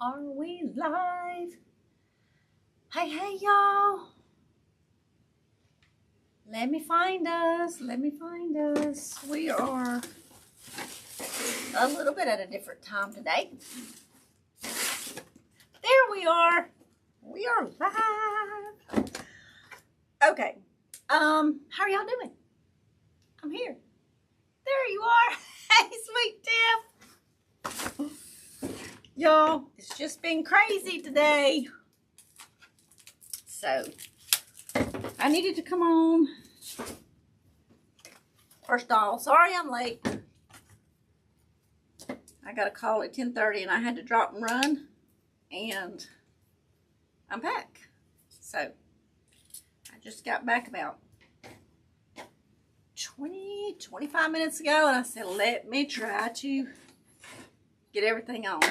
Are we live? Hey, hey, y'all. Let me find us. Let me find us. We are a little bit at a different time today. There we are. We are live. Okay. How are y'all doing? I'm here. There you are. Hey, sweet Tiff. Y'all, it's just been crazy today. So, I needed to come on. First of all, sorry I'm late. I got a call at 10:30 and I had to drop and run. And I'm back. So, I just got back about 25 minutes ago. And I said, let me try to get everything on.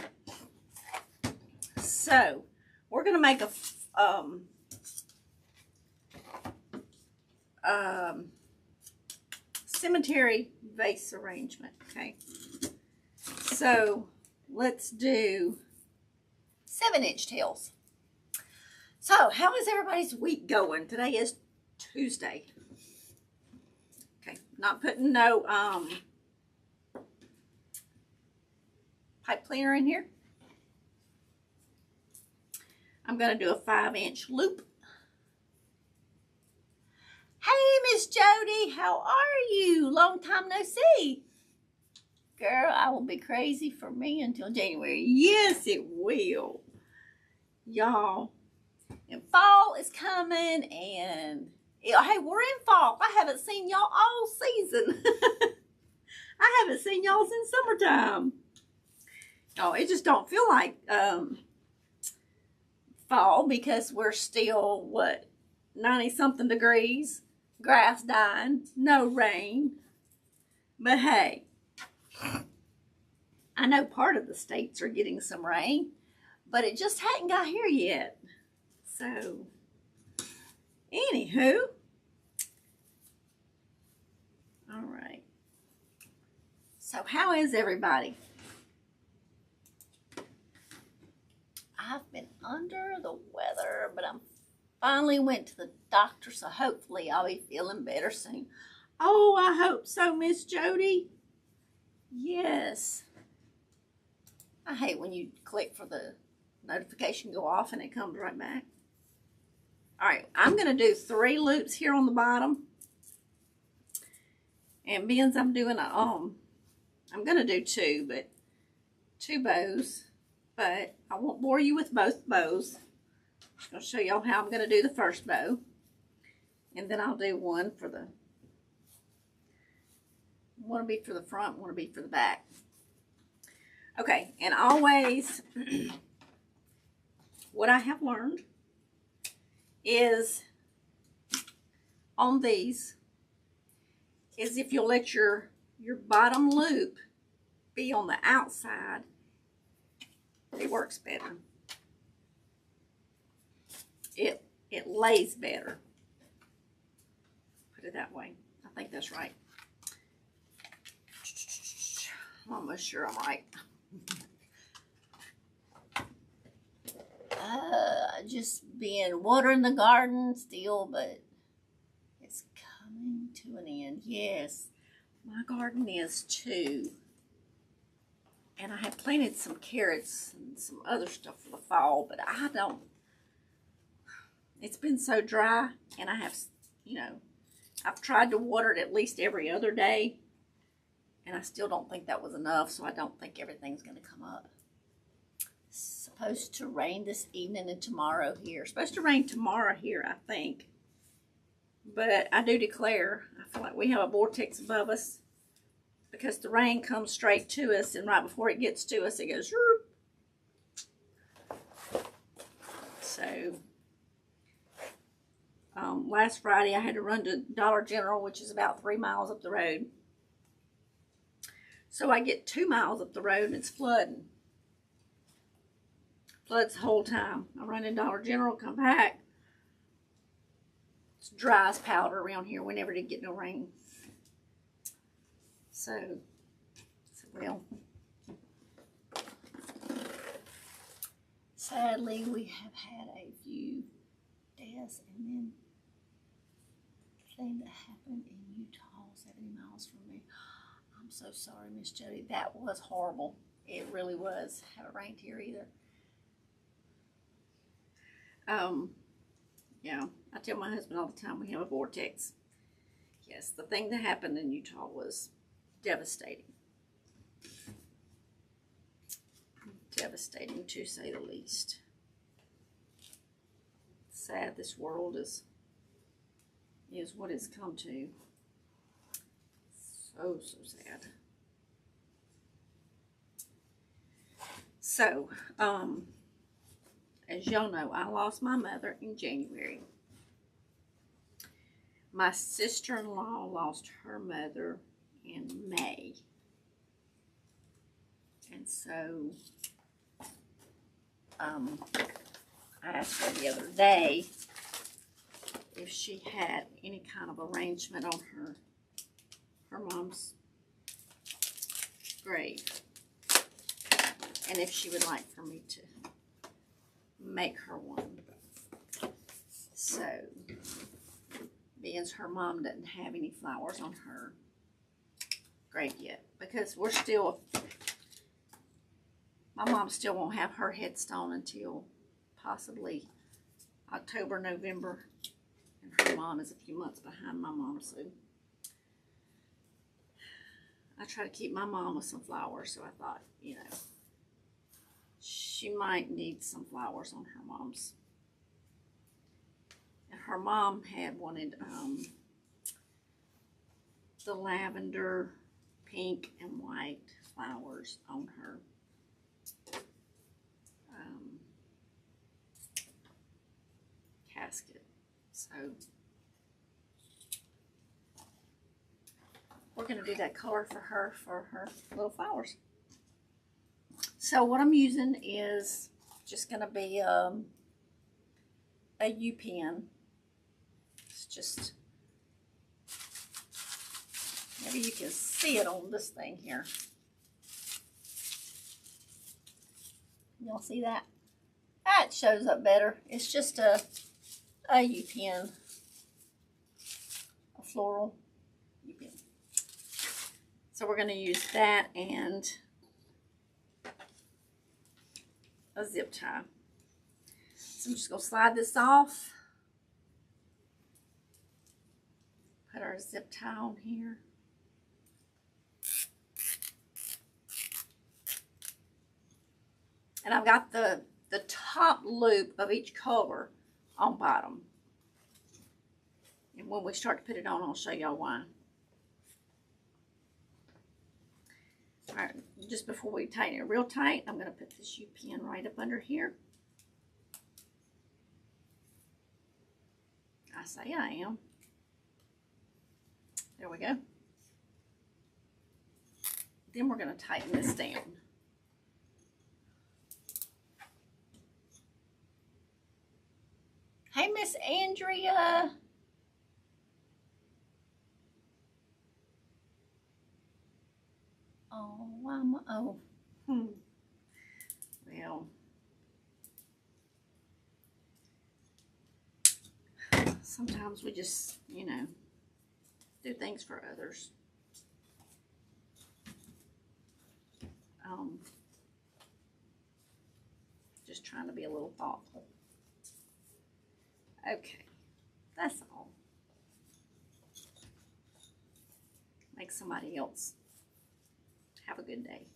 So, we're going to make a cemetery vase arrangement, okay? So, let's do 7-inch tails. So, how is everybody's week going? Today is Tuesday. Okay, not putting no pipe cleaner in here. I'm going to do a 5-inch loop. Hey, Miss Jody, how are you? Long time no see. Girl, I will be crazy for me until January. Yes, it will. Y'all, and fall is coming, and hey, we're in fall. I haven't seen y'all all season. I haven't seen y'all since summertime. Oh, it just don't feel like fall because we're still, what, 90-something degrees, grass dying, no rain. But hey, I know part of the states are getting some rain, but it just hadn't got here yet. So, anywho, all right. So, how is everybody? I've been under the weather, but I'm finally went to the doctor, so hopefully I'll be feeling better soon. Oh, I hope so, Miss Jody. Yes. I hate when you click for the notification go off and it comes right back. All right, I'm going to do 3 loops here on the bottom. And being I'm doing I'm going to do 2, but 2 bows. But I won't bore you with both bows. I'm going to show y'all how I'm going to do the first bow. And then I'll do one for the, one will be for the front, one will be for the back. Okay, and always, what I have learned is on these, is if you'll let your bottom loop be on the outside, it works better. It lays better. Put it that way. I think that's right. I'm almost sure I'm right. Just been watering the garden still, but it's coming to an end. Yes, my garden is too. And I have planted some carrots and some other stuff for the fall, but I don't. It's been so dry, and I have, I've tried to water it at least every other day, and I still don't think that was enough, so I don't think everything's going to come up. It's supposed to rain this evening and tomorrow here. It's supposed to rain tomorrow here, I think. But I do declare, I feel like we have a vortex above us, because the rain comes straight to us, and right before it gets to us, it goes, so, last Friday, I had to run to Dollar General, which is about 3 miles up the road. So I get 2 miles up the road, and it's flooding. Floods the whole time. I run in Dollar General, come back. It's dry as powder around here. We never did get no rain. So well, Sadly, we have had a few deaths, and then the thing that happened in Utah, 70 miles from me. I'm so sorry, Miss Jody. That was horrible. It really was. Haven't rained here either. Yeah, I tell my husband all the time we have a vortex. Yes, the thing that happened in Utah was devastating. Devastating, to say the least. Sad this world is what it's come to. So sad. So, as y'all know, I lost my mother in January. My sister-in-law lost her mother in May. And so, I asked her the other day if she had any kind of arrangement on her mom's grave, and if she would like for me to make her one. So, being her mom doesn't have any flowers on her grave yet, because my mom still won't have her headstone until possibly October, November, and her mom is a few months behind my mom, so I try to keep my mom with some flowers. So I thought, you know, she might need some flowers on her mom's. And her mom had wanted the lavender, pink, and white flowers on her casket. So we're going to do that color for her little flowers. So what I'm using is just going to be a U pen. It's just, maybe you can see it on this thing here. Y'all see that? That shows up better. It's just a U pen, a floral U pen. So we're going to use that and a zip tie. So I'm just going to slide this off. Put our zip tie on here. And I've got the top loop of each color on bottom. And when we start to put it on, I'll show y'all why. Alright, just before we tighten it real tight, I'm going to put this U pen right up under here. I say I am. There we go. Then we're going to tighten this down. Hey, Miss Andrea. Well, sometimes we just, you know, do things for others. Just trying to be a little thoughtful. Okay, that's all. Make somebody else have a good day.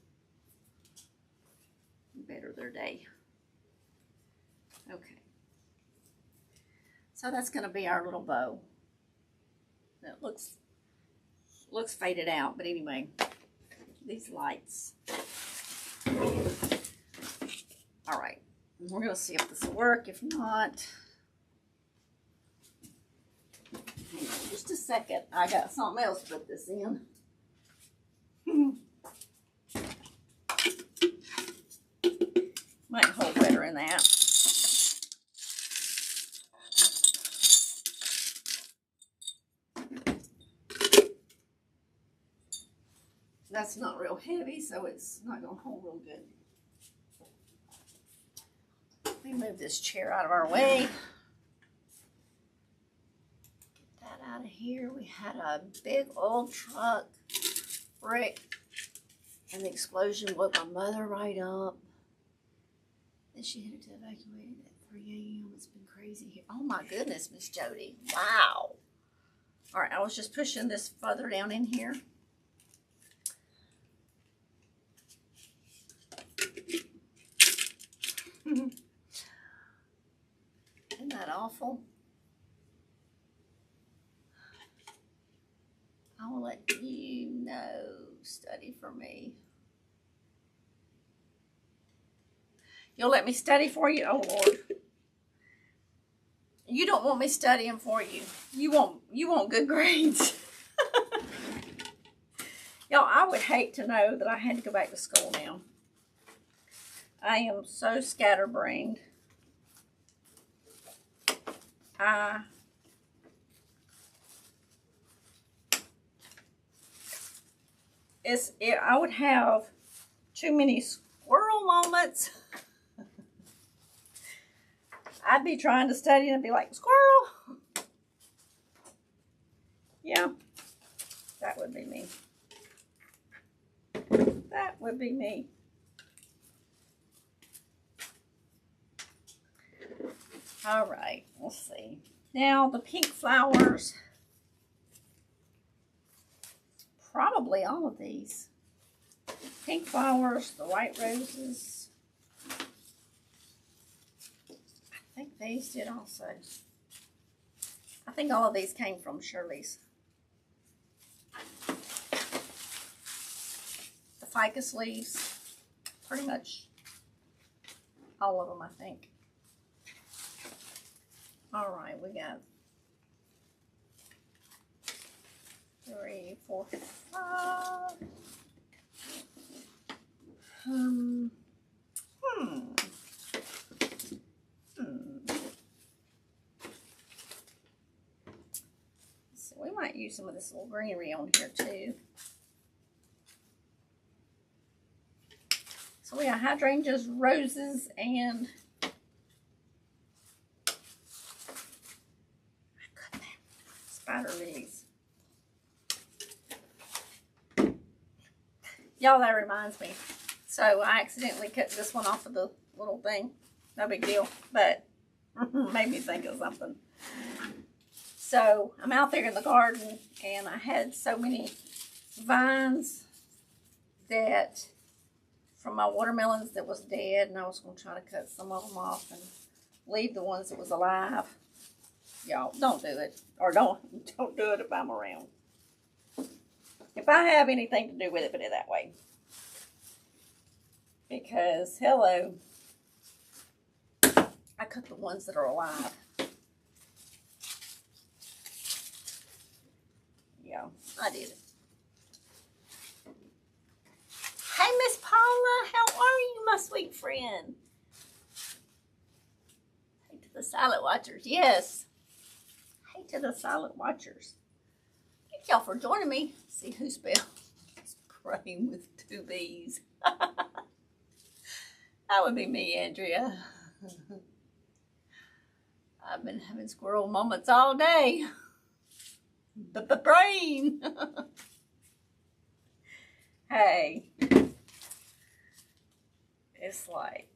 Better their day. Okay. So that's going to be our little bow. It looks faded out, but anyway, these lights. All right, we're going to see if this will work. If not, hang on just a second. I got something else to put this in. Might hold better in that. That's not real heavy, so it's not going to hold real good. Let me move this chair out of our way. Get that out of here. We had a big old truck wreck, and the explosion woke my mother right up. Then she had to evacuate at 3 a.m. It's been crazy here. Oh my goodness, Miss Jody. Wow. All right, I was just pushing this further down in here. Isn't that awful? I will let you know. Study for me. You'll let me study for you? Oh, Lord. You don't want me studying for you. You want good grades. Y'all, I would hate to know that I had to go back to school now. I am so scatterbrained. I would have too many squirrel moments. I'd be trying to study and be like, squirrel. Yeah, that would be me. That would be me. All right, let's see. Now the pink flowers, probably all of these. Pink flowers, the white roses. I think these did also. I think all of these came from Shirley's. The ficus leaves, pretty much all of them, I think. All right, we got 3, 4, 5. So we might use some of this little greenery on here too. So we got hydrangeas, roses, and spider lilies. Y'all, that reminds me. So I accidentally cut this one off of the little thing. No big deal, but made me think of something. So I'm out there in the garden, and I had so many vines that from my watermelons that was dead, and I was going to try to cut some of them off and leave the ones that was alive. Y'all, don't do it. Or don't do it if I'm around. If I have anything to do with it, put it that way. Because, hello, I cut the ones that are alive. Yeah, I did it. Hey, Miss Paula, how are you, my sweet friend? Hey to the silent watchers, yes. Hey to the silent watchers. Thank y'all for joining me. See who spells praying with 2 B's. That would be me, Andrea. I've been having squirrel moments all day. The brain. Hey. It's like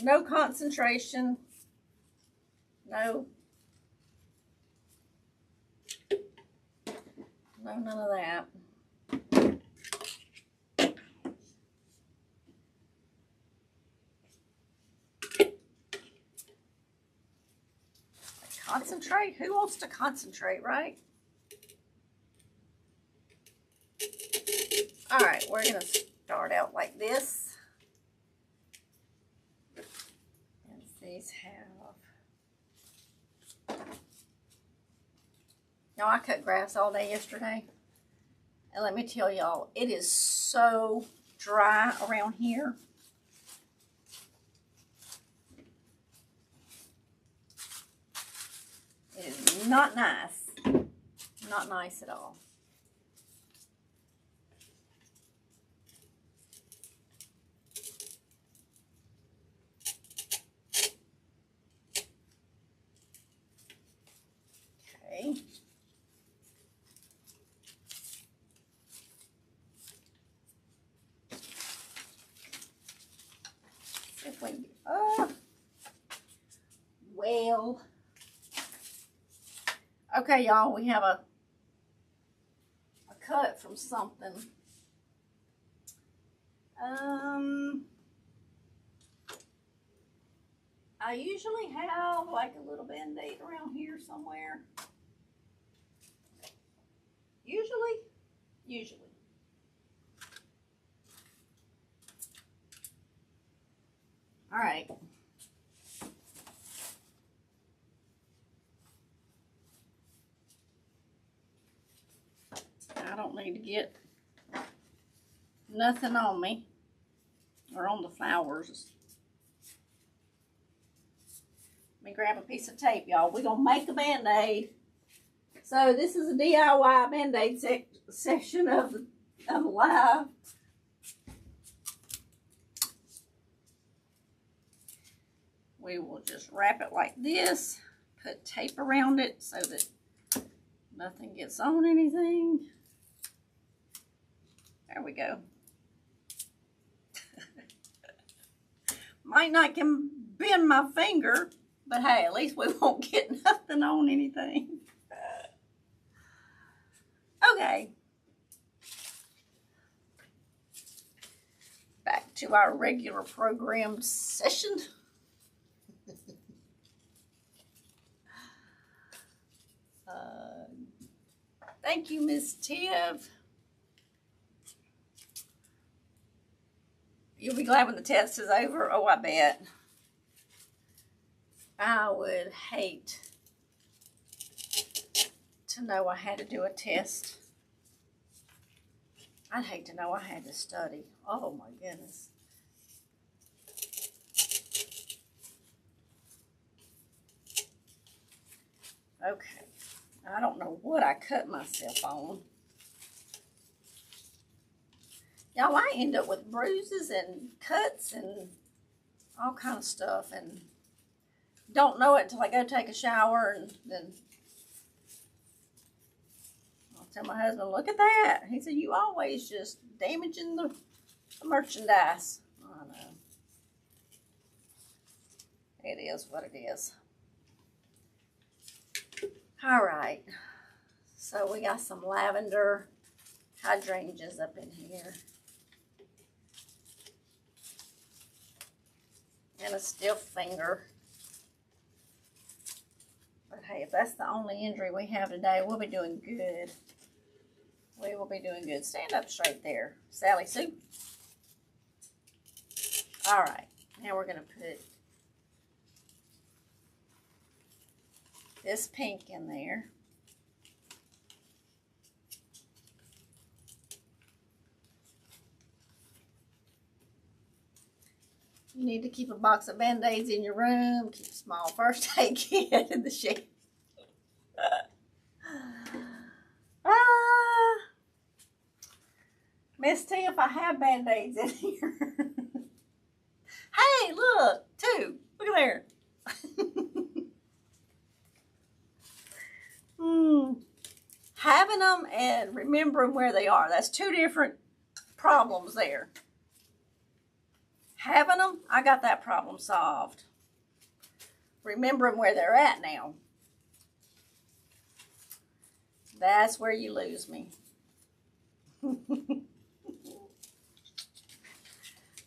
no concentration. No, none of that. Concentrate? Who wants to concentrate, right? All right, we're going to start out like this. And these have... Now, I cut grass all day yesterday. And let me tell y'all, it is so dry around here. It is not nice. Not nice at all. if we can get, oh, well. Okay, y'all, we have a cut from something. I usually have like a little band-aid around here somewhere. Usually. All right. I don't need to get nothing on me or on the flowers. Let me grab a piece of tape, y'all. We're going to make a band-aid. So this is a DIY band-aid session of the live. We will just wrap it like this. Put tape around it so that nothing gets on anything. There we go. Might not can bend my finger, but hey, at least we won't get nothing on anything. Okay. Back to our regular programmed session. Thank you, Miss Tiv. You'll be glad when the test is over. Oh, I bet. I would hate to know I had to do a test. I'd hate to know I had to study. Oh, my goodness. Okay. I don't know what I cut myself on. Y'all, I end up with bruises and cuts and all kind of stuff, and don't know it until I go take a shower, and then I'll tell my husband, look at that. He said, you always just damaging the merchandise. I know. It is what it is. All right. So we got some lavender hydrangeas up in here. And a stiff finger. But hey, if that's the only injury we have today, we'll be doing good. We will be doing good. Stand up straight there, Sally Sue. All right, now we're going to put this pink in there. You need to keep a box of Band-Aids in your room. Keep a small first aid kit in the shed. Miss T, if I have Band-Aids in here. Hey, look, two. Look at there. Having them and remembering where they are. That's two different problems there. Having them, I got that problem solved. Remembering where they're at now. That's where you lose me.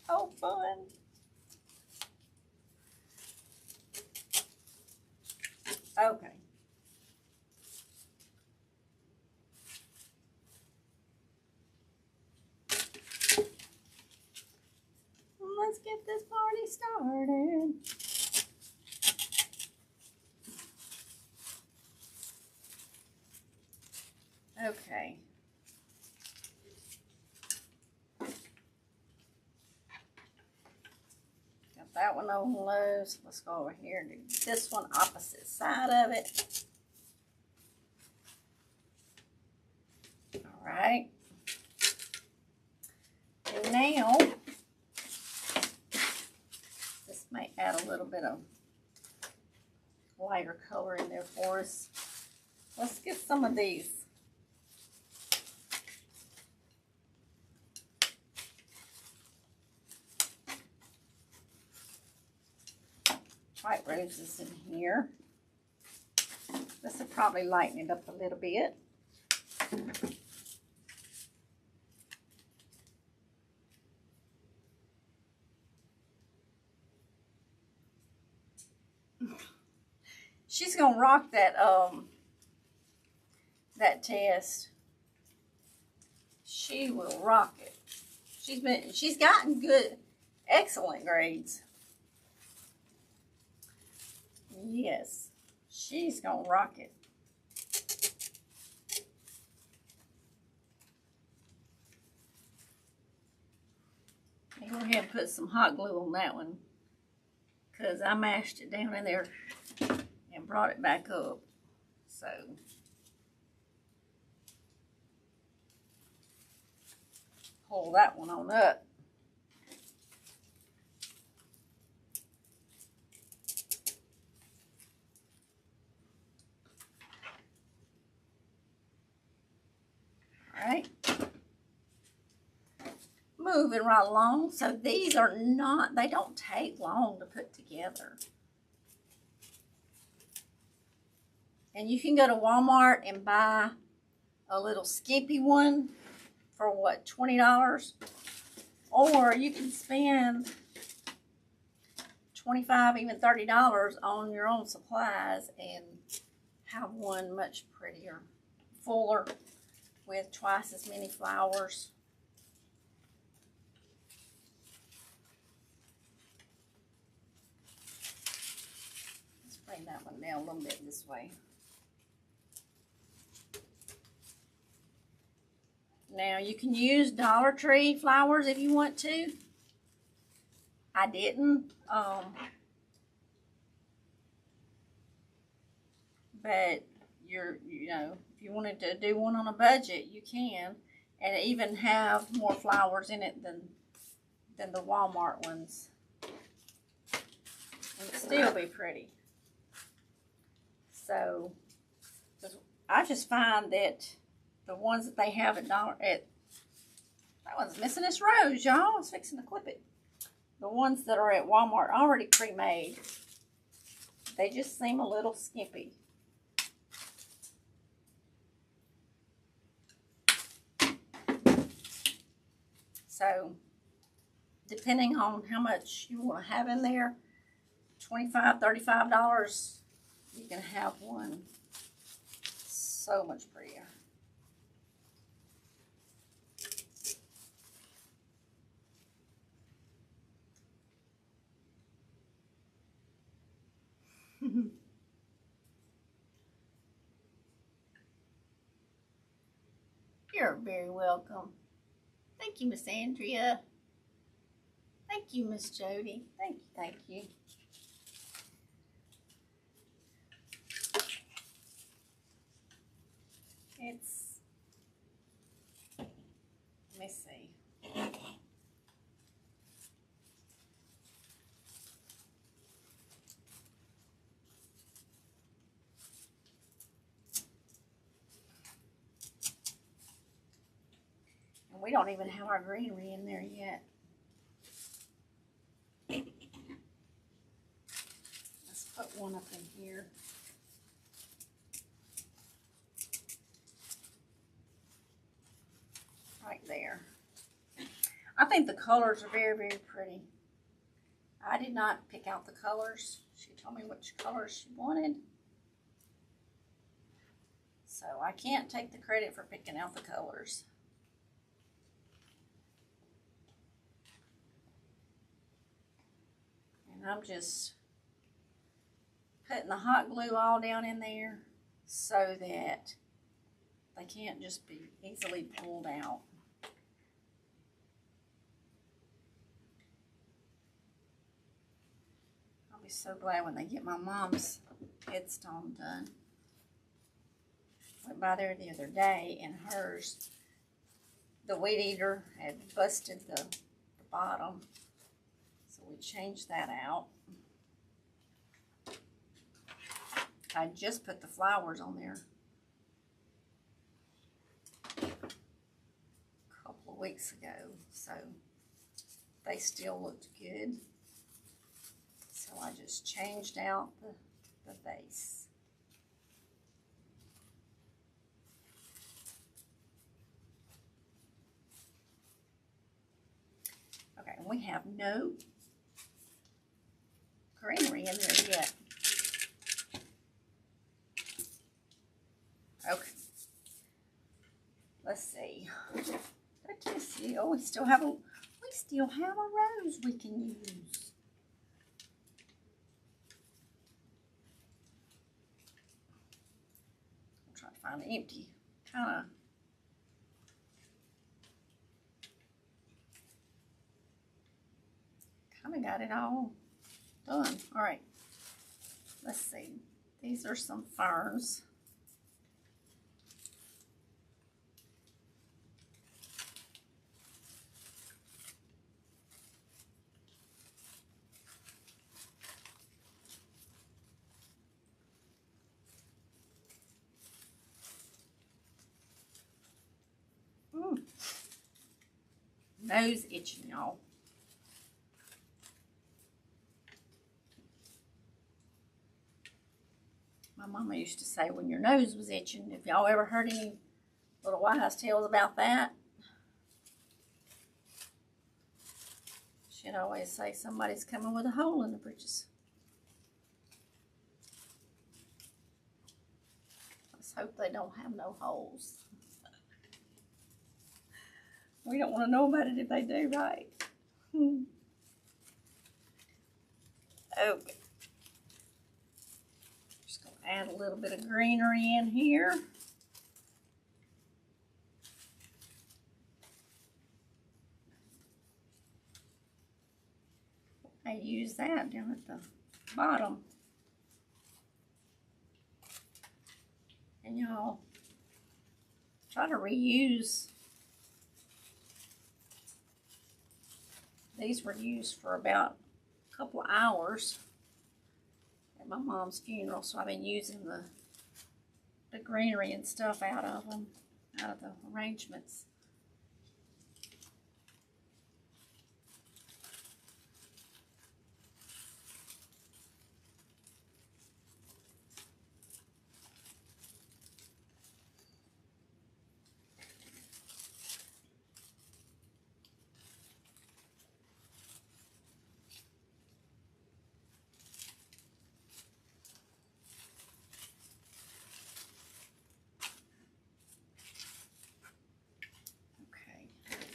Oh, fun. Okay. Let's get this party started. Okay. Got that one on low. So let's go over here and do this one opposite side of it. All right. And now, this may add a little bit of lighter color in there for us. Let's get some of these. white roses in here. This will probably lighten it up a little bit. She's gonna rock that that test. She will rock it. She's gotten good, excellent grades. Yes, she's gonna rock it. I'm gonna go ahead and put some hot glue on that one because I mashed it down in there and brought it back up. So pull that one on up. All right. Moving right along. So these are not, they don't take long to put together. And you can go to Walmart and buy a little skimpy one for what, $20? Or you can spend $25, even $30 on your own supplies and have one much prettier, fuller, with twice as many flowers. Let's bring that one down a little bit this way. Now you can use Dollar Tree flowers if you want to. I didn't. But you know, if you wanted to do one on a budget, you can, and even have more flowers in it than the Walmart ones. And still be pretty. So I just find that the ones that they have at that one's missing its rose, y'all. I was fixing to clip it. The ones that are at Walmart already pre-made, they just seem a little skimpy. So, depending on how much you want to have in there, $25, $35, you can have one so much prettier. You're very welcome. Thank you, Miss Andrea. Thank you, Miss Jody. Thank you, thank you. It's, let me see. And we don't even have our greenery in there yet. Let's put one up in here. Right there. I think the colors are very, very pretty. I did not pick out the colors. She told me which colors she wanted. So I can't take the credit for picking out the colors. And I'm just putting the hot glue all down in there so that they can't just be easily pulled out. I'll be so glad when they get my mom's headstone done. I went by there the other day and hers, the weed eater had busted the bottom. So we changed that out. I just put the flowers on there a couple of weeks ago, so they still looked good. So So I just changed out the base. Okay, and we have no greenery in there yet. Okay. Let's see. Let's see. Oh, we still have a rose we can use. I'll try to find an empty kind of got it all done. All right. Let's see. These are some ferns. Nose itching, y'all. My mama used to say when your nose was itching, if y'all ever heard any little wise tales about that, she'd always say somebody's coming with a hole in the britches. Let's hope they don't have no holes. We don't want to know about it if they do, right? Okay. Just going to add a little bit of greenery in here. I use that down at the bottom. And y'all try to reuse. These were used for about a couple of hours at my mom's funeral, so I've been using the greenery and stuff out of them, out of the arrangements.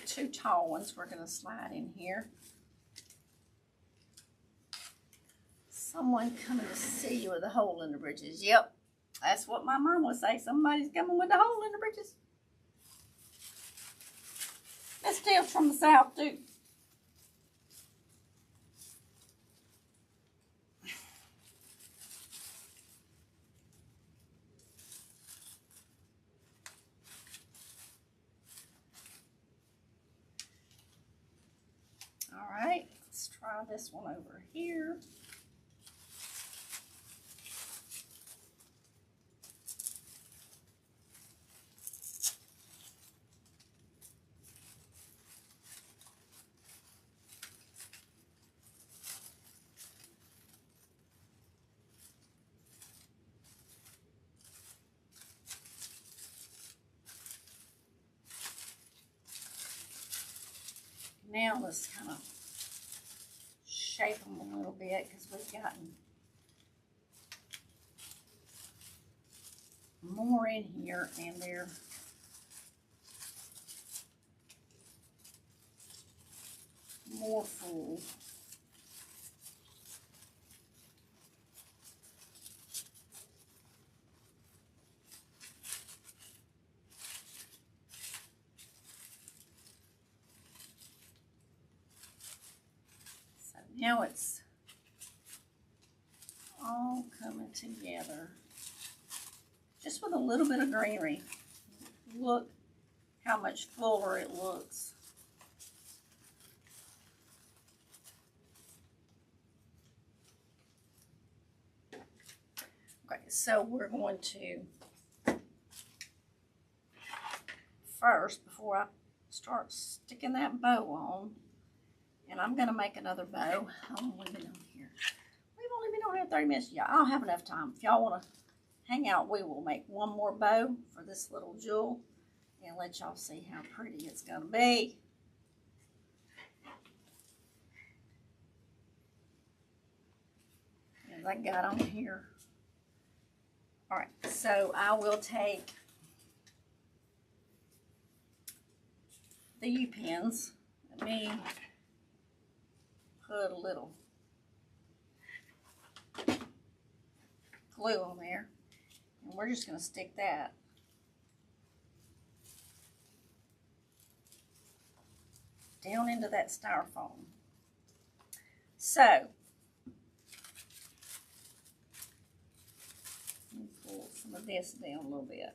Two tall ones we're going to slide in here. Someone coming to see you with a hole in the britches. Yep, that's what my mom would say. Somebody's coming with a hole in the britches. That's still from the south too. All right, let's try this one over here. Now let's kind of shape them a little bit because we've gotten more in here and they're more full. Now it's all coming together just with a little bit of greenery. Look how much fuller it looks. Okay, so we're going to first, before I start sticking that bow on, and I'm going to make another bow. I'll leave it on here. don't have 30 minutes. Yeah, I'll have enough time. If y'all want to hang out, we will make one more bow for this little jewel and let y'all see how pretty it's going to be. As I got on here. All right, so I will take the U-pins. Let me put a little glue on there, and we're just going to stick that down into that styrofoam. So, let me pull some of this down a little bit.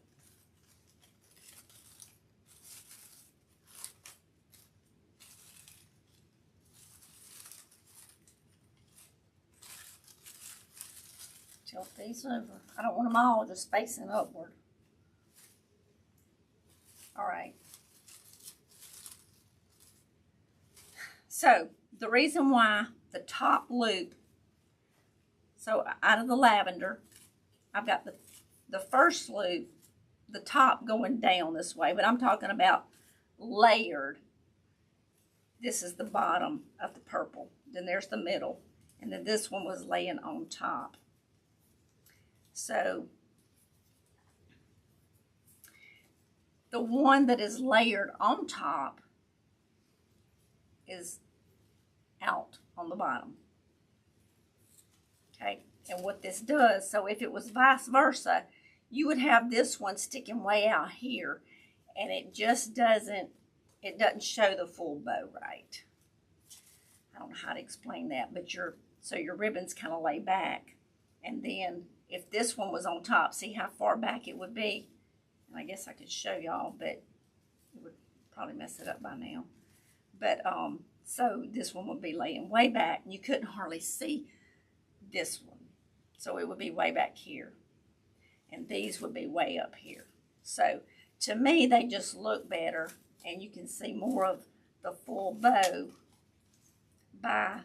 Tilt these over. I don't want them all just facing upward. All right. So the reason why the top loop, so out of the lavender, I've got the first loop, the top going down this way, but I'm talking about layered. This is the bottom of the purple. Then there's the middle. And then this one was laying on top. So the one that is layered on top is out on the bottom. Okay, and what this does, so if it was vice versa, you would have this one sticking way out here, and it just doesn't show the full bow right. I don't know how to explain that, but so your ribbons kind of lay back, and then if this one was on top, see how far back it would be? And I guess I could show y'all, but it would probably mess it up by now. But so this one would be laying way back, and you couldn't hardly see this one. So it would be way back here, and these would be way up here. So to me, they just look better, and you can see more of the full bow by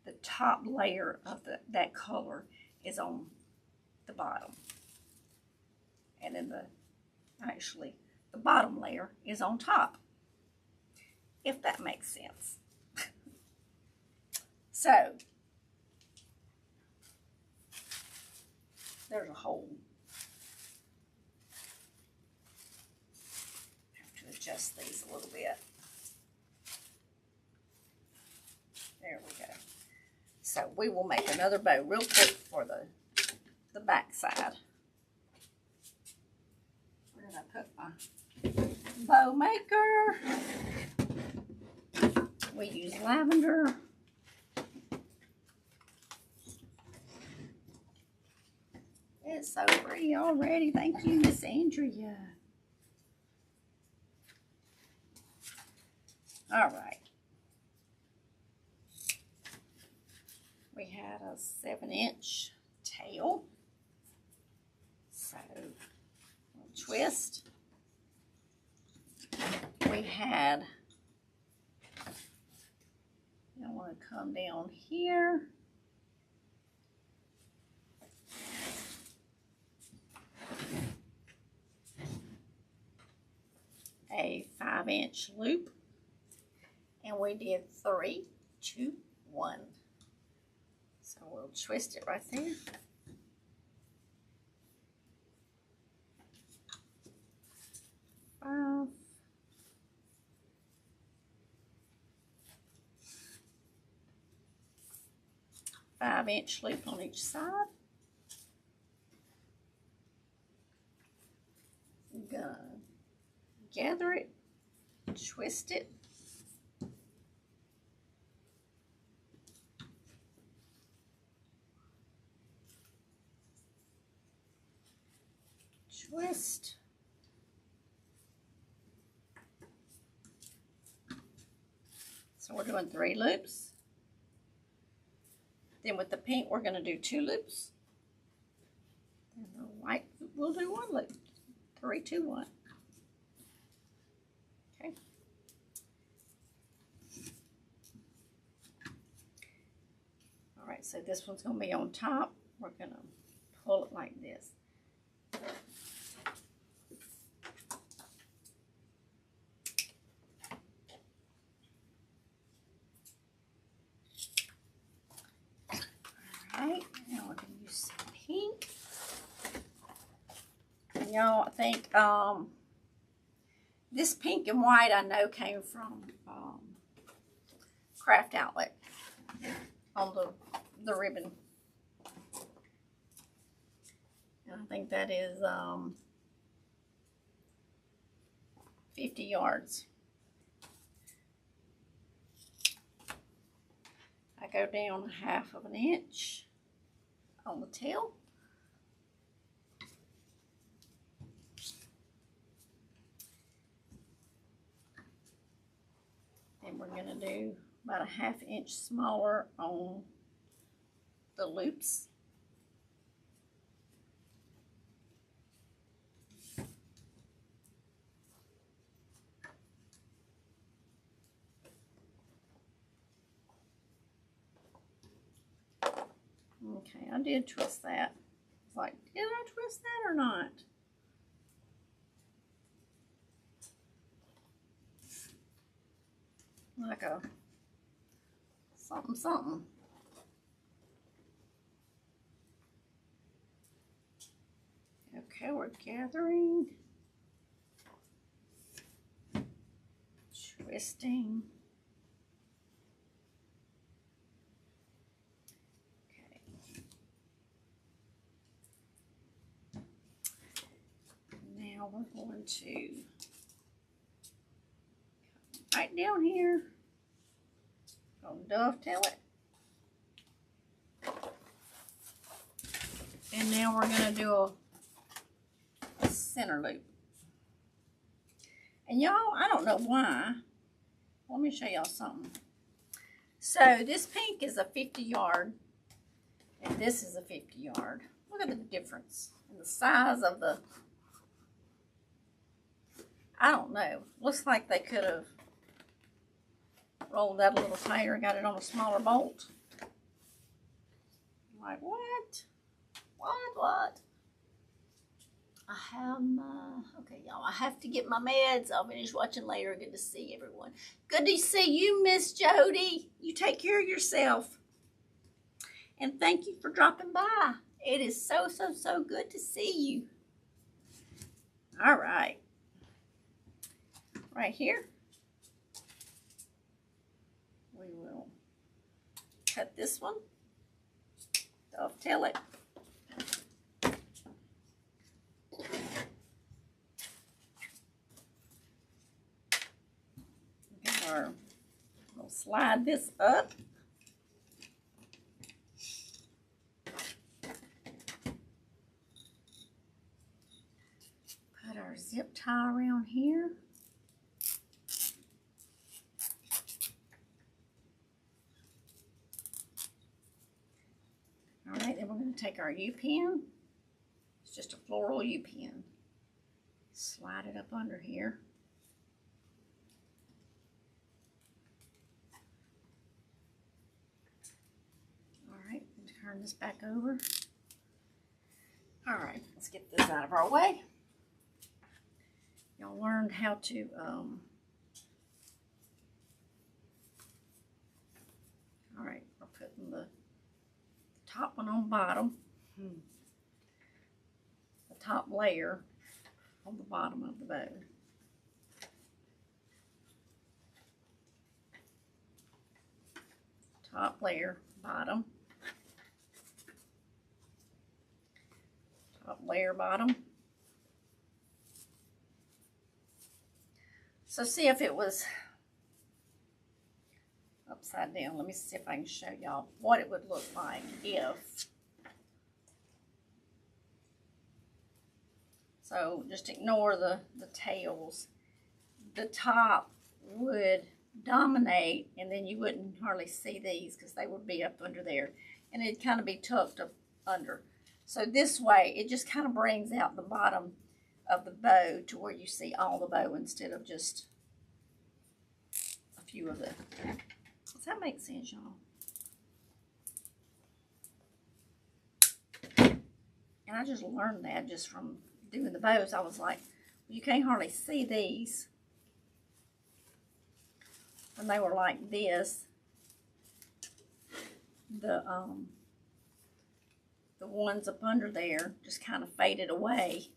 the top layer of that color is on the bottom, and then the bottom layer is on top, if that makes sense. So there's a hole. I have to adjust these a little bit. There we go. So we will make another bow real quick for the back side. Where did I put my bow maker? We use lavender. It's so pretty already. Thank you, Miss Andrea. All right. We had a 7-inch tail. So, we'll twist. We had, I want to come down here. A 5-inch loop. And we did 3, 2, 1. So we'll twist it right there. Five-inch loop on each side. I'm gonna gather it, twist it. Twist. So we're doing 3 loops. Then with the pink, we're going to do 2 loops. And the white, we'll do 1 loop. 3, 2, 1. Okay. All right, Alright, so this one's going to be on top. We're going to pull it like this. Alright, now we're going to use some pink. And y'all, I think this pink and white I know came from Craft Outlet on the ribbon. And I think that is 50 yards. I go down 1/2 inch on the tail. And we're going to do about 1/2 inch smaller on the loops. Okay, I did twist that. It's like, did I twist that or not? Like a something something. Okay, we're gathering, twisting. Okay. Now we're going to right down here. Gonna dovetail it. And now we're gonna do a center loop. And y'all, I don't know why. Let me show y'all something. So this pink is a 50 yard and this is a 50 yard. Look at the difference in the size of the, I don't know. Looks like they could have rolled that a little tighter and got it on a smaller bolt. I'm like, what? What? I have my, okay, y'all, I have to get my meds. I'll finish watching later. Good to see everyone. Good to see you, Miss Jody. You take care of yourself. And thank you for dropping by. It is so good to see you. All right. Right here. We will cut this one, dovetail it. We'll slide this up. Put our zip tie around here. All right, then we're going to take our U-pin. It's just a floral U-pin. Slide it up under here. All right, turn this back over. All right, let's get this out of our way. Y'all learned how to all right, we're putting the top one on bottom, the top layer on the bottom of the bow. Top layer, bottom. Top layer, bottom. So see if it was upside down. Let me see if I can show y'all what it would look like if. So just ignore the tails. The top would dominate and then you wouldn't hardly see these because they would be up under there. And it'd kind of be tucked up under. So this way, it just kind of brings out the bottom of the bow to where you see all the bow instead of just a few of it. Does that make sense, y'all? And I just learned that just from doing the bows. I was like, you can't hardly see these when they were like this. The ones up under there just kind of faded away.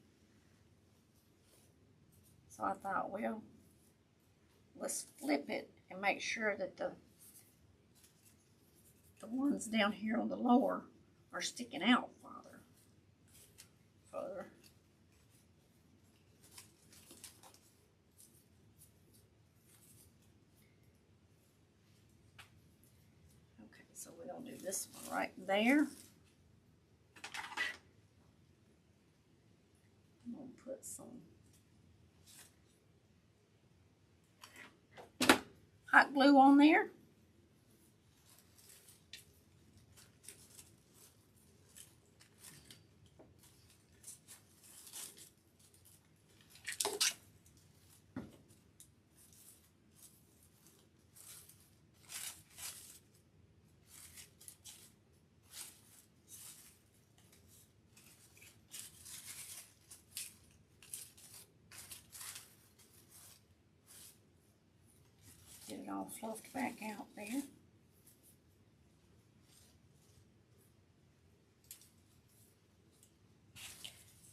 So I thought, well, let's flip it and make sure that the ones down here on the lower are sticking out further. Okay, so we're going to do this one right there. I'm going to put some hot glue on there. Get it all fluffed back out there.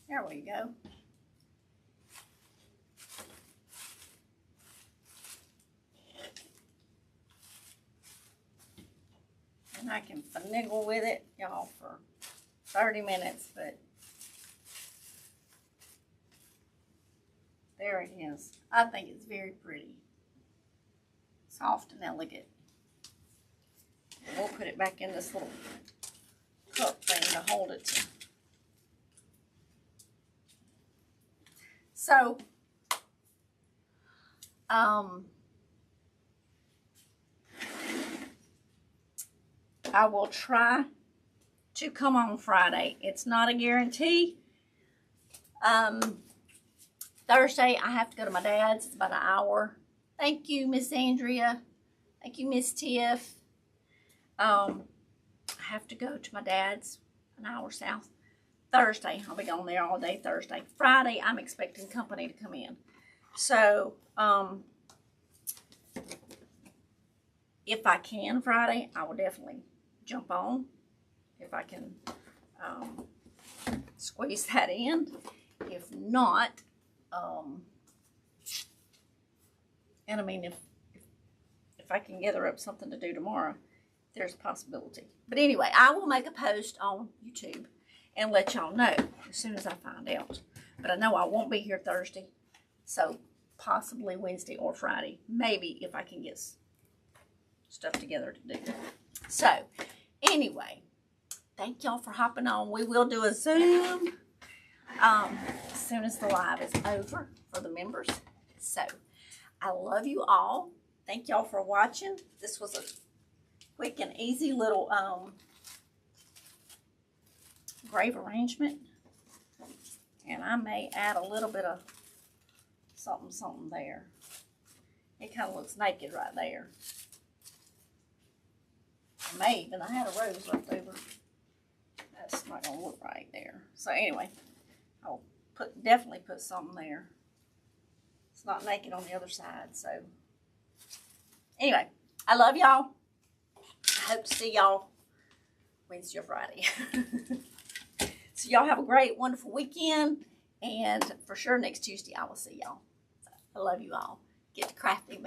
There we go. And I can finagle with it, y'all, for 30 minutes, but there it is. I think it's very pretty. Soft and elegant. And we'll put it back in this little cup thing to hold it to. So, I will try to come on Friday. It's not a guarantee. Thursday, I have to go to my dad's. It's about an hour. Thank you, Miss Andrea. Thank you, Miss Tiff. I have to go to my dad's, an hour south. Thursday, I'll be going there all day Thursday. Friday, I'm expecting company to come in. So, if I can Friday, I will definitely jump on. If I can squeeze that in. If not, and I mean, if I can gather up something to do tomorrow, there's a possibility. But anyway, I will make a post on YouTube and let y'all know as soon as I find out. But I know I won't be here Thursday, so possibly Wednesday or Friday, maybe, if I can get stuff together to do. So, anyway, thank y'all for hopping on. We will do a Zoom as soon as the live is over for the members. So, I love you all. Thank y'all for watching. This was a quick and easy little grave arrangement. And I may add a little bit of something there. It kind of looks naked right there. I may even, I had a rose left over. That's not going to look right there. So anyway, I'll definitely put something there. It's not naked on the other side, so. Anyway, I love y'all. I hope to see y'all Wednesday or Friday. So y'all have a great, wonderful weekend. And for sure next Tuesday I will see y'all. So I love you all. Get to crafting.